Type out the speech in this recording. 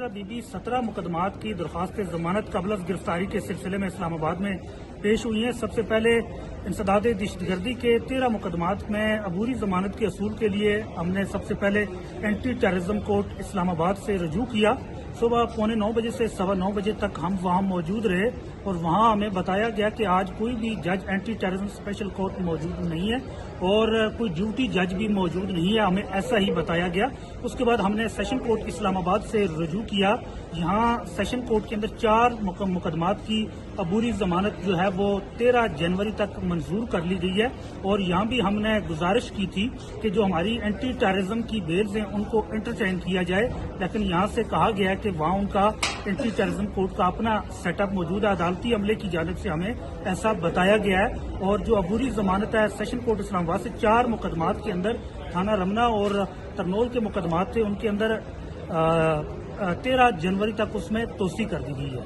आसरा बीबी 17 मुकदमात की दरख्वास्त जमानत कबल अज़ गिरफ्तारी के सिलसिले में इस्लामाबाद में पेश हुई हैं। सबसे पहले इंसदाद दहशतगर्दी के 13 मुकदमात में अबूरी जमानत के असूल के लिए हमने सबसे पहले एंटी टेररिज्म कोर्ट इस्लामाबाद से रजू किया। सुबह 8:45 बजे से 9:15 बजे तक हम वहां मौजूद रहे और वहां हमें बताया गया कि आज कोई भी जज एंटी टेररिज्म स्पेशल कोर्ट मौजूद नहीं है और कोई ड्यूटी जज भी मौजूद नहीं है, हमें ऐसा ही बताया गया। उसके बाद हमने सेशन कोर्ट इस्लामाबाद से रजू किया। यहाँ सेशन कोर्ट के अंदर 4 मुकदमात की अबूरी जमानत जो है वो 13 जनवरी तक मंजूर कर ली गई है और यहाँ भी हमने गुजारिश की थी कि जो हमारी एंटी टेररिज्म की बेल्स हैं उनको इंटरचेंज किया जाए, लेकिन यहाँ से कहा गया है कि वहाँ उनका एंटी टेररिज्म कोर्ट का अपना सेटअप मौजूद है। अदालती अमले की जानिब से हमें ऐसा बताया गया है और जो अबूरी जमानत है सेशन कोर्ट इस्लामाबाद से 4 मुकदमात के अंदर थाना रमना और तरनोल के मुकदमात थे, उनके अंदर 13 जनवरी तक उसमें तोसी कर दी गई है।